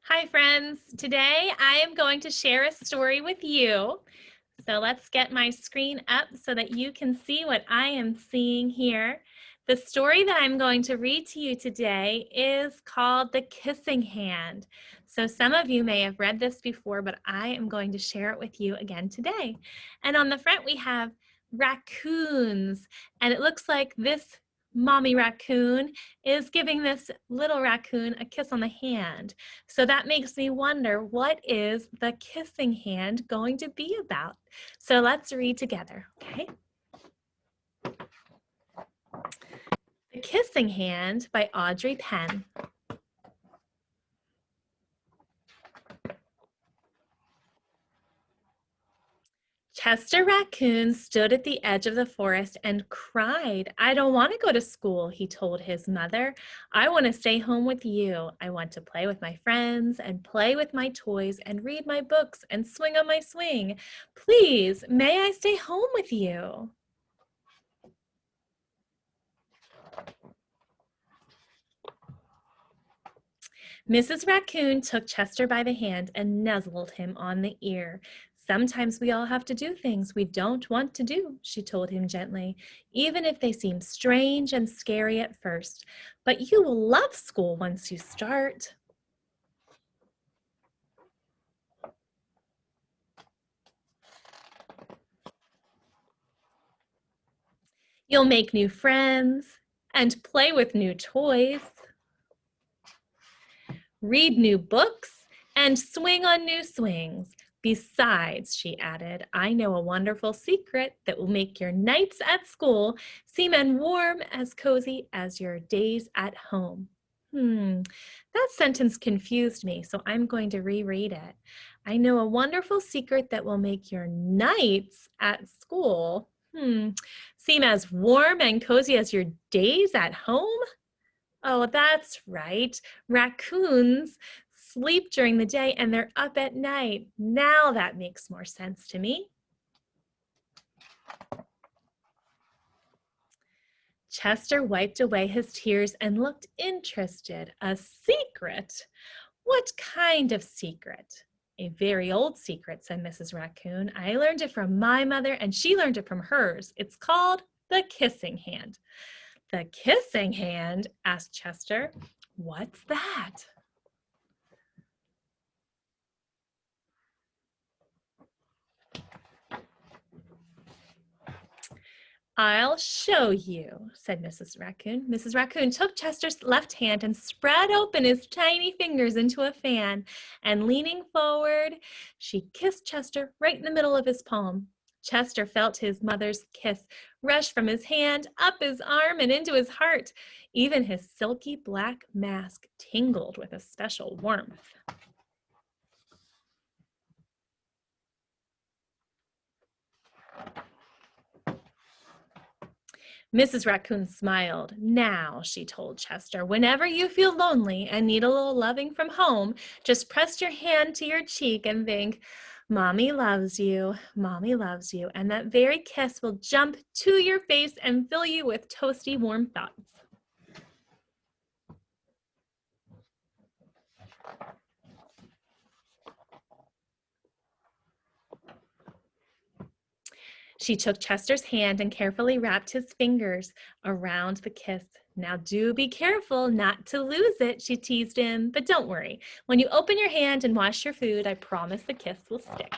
Hi, friends. Today I am going to share a story with you. So let's get my screen up so that you can see what I am seeing here. The story that I'm going to read to you today is called The Kissing Hand. So some of you may have read this before, but I am going to share it with you again today. And on the front we have raccoons, and it looks like this mommy raccoon is giving this little raccoon a kiss on the hand. So that makes me wonder, what is the kissing hand going to be about? So let's read together, okay? The Kissing Hand by Audrey Penn. Chester Raccoon stood at the edge of the forest and cried. "I don't want to go to school," he told his mother. "I want to stay home with you. I want to play with my friends and play with my toys and read my books and swing on my swing. Please, may I stay home with you?" Mrs. Raccoon took Chester by the hand and nuzzled him on the ear. "Sometimes we all have to do things we don't want to do," she told him gently, "even if they seem strange and scary at first. But you will love school once you start." "You'll make new friends and play with new toys, read new books, and swing on new swings. Besides," she added, "I know a wonderful secret that will make your nights at school seem as cozy as your days at home." That sentence confused me, so I'm going to reread it. "I know a wonderful secret that will make your nights at school seem as warm and cozy as your days at home." Oh, that's right. Raccoons sleep during the day and they're up at night. Now that makes more sense to me. Chester wiped away his tears and looked interested. "A secret? What kind of secret?" "A very old secret," said Mrs. Raccoon. "I learned it from my mother and she learned it from hers. It's called the kissing hand." "The kissing hand?" asked Chester. "What's that?" "I'll show you," said Mrs. Raccoon. Mrs. Raccoon took Chester's left hand and spread open his tiny fingers into a fan, and leaning forward, she kissed Chester right in the middle of his palm. Chester felt his mother's kiss rush from his hand, up his arm, and into his heart. Even his silky black mask tingled with a special warmth. Mrs. Raccoon smiled. "Now," she told Chester, "whenever you feel lonely and need a little loving from home, just press your hand to your cheek and think, 'Mommy loves you, Mommy loves you,' and that very kiss will jump to your face and fill you with toasty warm thoughts." She took Chester's hand and carefully wrapped his fingers around the kiss. "Now do be careful not to lose it," she teased him. "But don't worry. When you open your hand and wash your food, I promise the kiss will stick."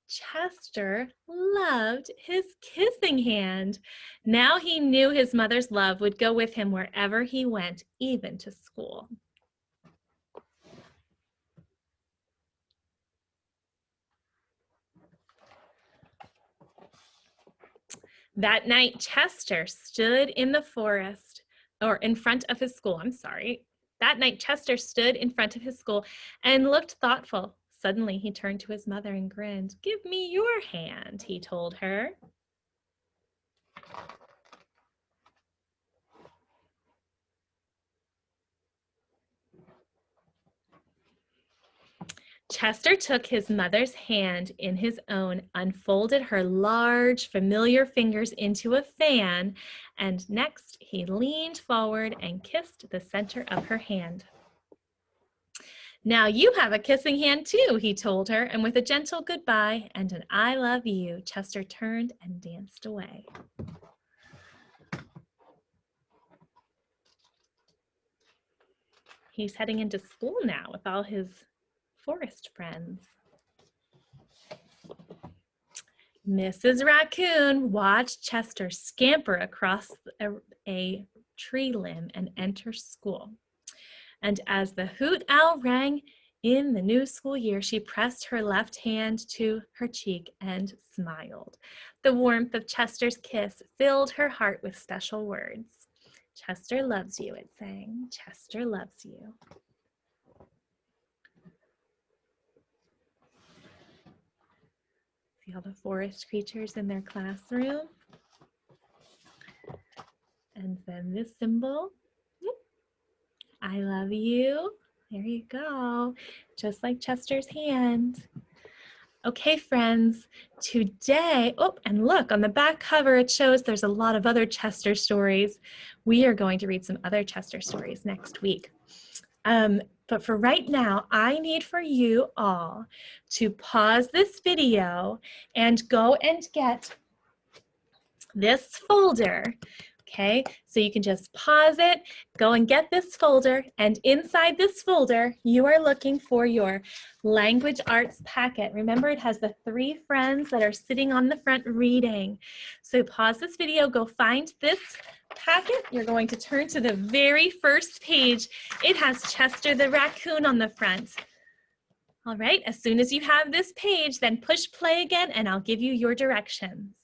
Chester loved his kissing hand. Now he knew his mother's love would go with him wherever he went, even to school. That night, Chester stood in the forest, or in front of his school, I'm sorry. That night, Chester stood in front of his school and looked thoughtful. Suddenly, he turned to his mother and grinned. "Give me your hand," he told her. Chester took his mother's hand in his own, unfolded her large, familiar fingers into a fan, and next he leaned forward and kissed the center of her hand. Now you have a kissing hand too, he told her, and with a gentle goodbye and an I love you, Chester turned and danced away. He's heading into school now with all his forest friends. Mrs. Raccoon watched Chester scamper across a tree limb and enter school. And as the hoot owl rang in the new school year, she pressed her left hand to her cheek and smiled. The warmth of Chester's kiss filled her heart with special words. Chester loves you, it sang. Chester loves you. See all the forest creatures in their classroom. And then this symbol, I love you. There you go, just like Chester's hand. Okay, friends, today, oh, and look, on the back cover, it shows there's a lot of other Chester stories. We are going to read some other Chester stories next week. But for right now, I need for you all to pause this video and go and get this folder. Okay, so you can just pause it, go and get this folder, and inside this folder, you are looking for your language arts packet. Remember, it has the 3 friends that are sitting on the front reading. So pause this video, go find this packet. You're going to turn to the very first page. It has Chester the raccoon on the front. All right, as soon as you have this page, then push play again, and I'll give you your directions.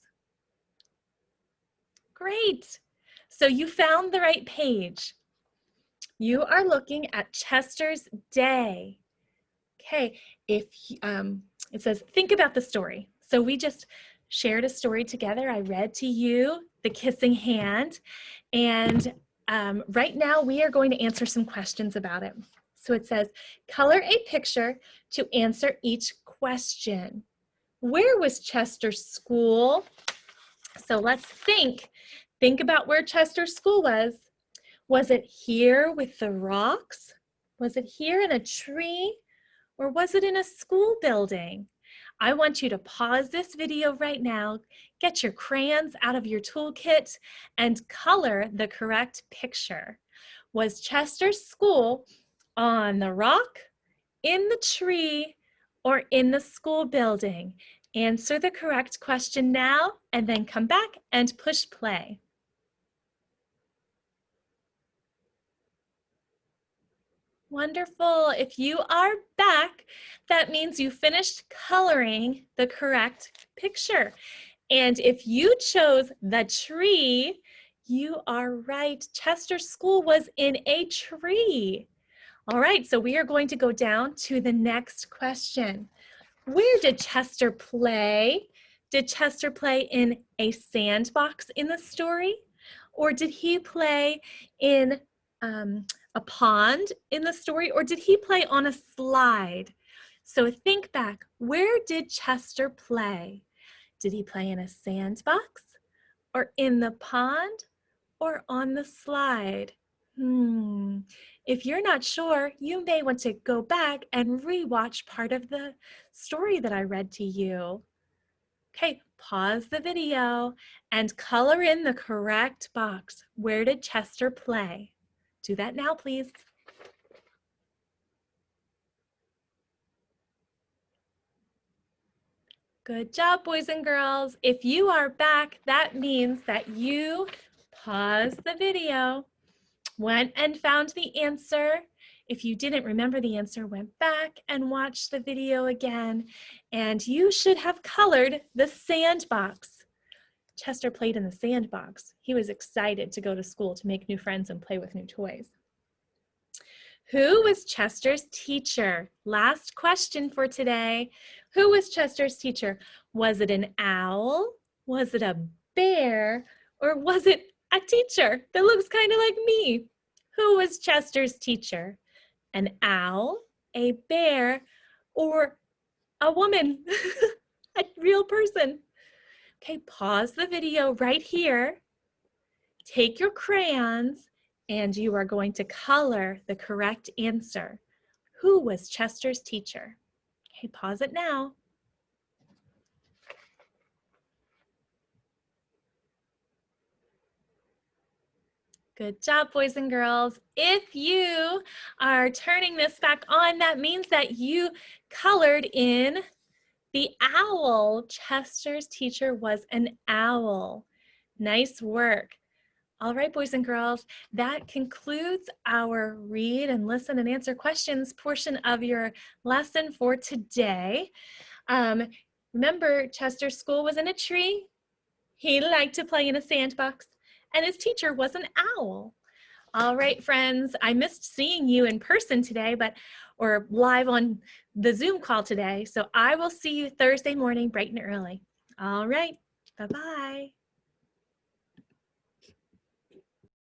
Great. So you found the right page. You are looking at Chester's day. Okay, it says, think about the story. So we just shared a story together. I read to you the kissing hand, and right now we are going to answer some questions about it. So it says, color a picture to answer each question. Where was Chester's school? So let's think. Think about where Chester's school was. Was it here with the rocks? Was it here in a tree? Or was it in a school building? I want you to pause this video right now, get your crayons out of your toolkit, and color the correct picture. Was Chester's school on the rock, in the tree, or in the school building? Answer the correct question now, and then come back and push play. Wonderful. If you are back, that means you finished coloring the correct picture. And if you chose the tree, you are right. Chester School was in a tree. All right, so we are going to go down to the next question. Where did Chester play? Did Chester play in a sandbox in the story? Or did he play in a pond in the story, or did he play on a slide? So think back, where did Chester play? Did he play in a sandbox, or in the pond, or on the slide? If you're not sure, you may want to go back and rewatch part of the story that I read to you. Okay, pause the video and color in the correct box. Where did Chester play? Do that now, please. Good job, boys and girls. If you are back, that means that you paused the video, went and found the answer. If you didn't remember the answer, went back and watched the video again, and you should have colored the sandbox. Chester played in the sandbox. He was excited to go to school to make new friends and play with new toys. Who was Chester's teacher? Last question for today. Who was Chester's teacher? Was it an owl? Was it a bear? Or was it a teacher that looks kind of like me? Who was Chester's teacher? An owl, a bear, or a woman, a real person? Okay, pause the video right here. Take your crayons, and you are going to color the correct answer. Who was Chester's teacher? Okay, pause it now. Good job, boys and girls. If you are turning this back on, that means that you colored in the owl. Chester's teacher was an owl. Nice work. All right, boys and girls, that concludes our read and listen and answer questions portion of your lesson for today. Remember, Chester's school was in a tree. He liked to play in a sandbox, and his teacher was an owl. All right, friends, I missed seeing you in person today, or live on the Zoom call today. So I will see you Thursday morning bright and early. All right, bye-bye.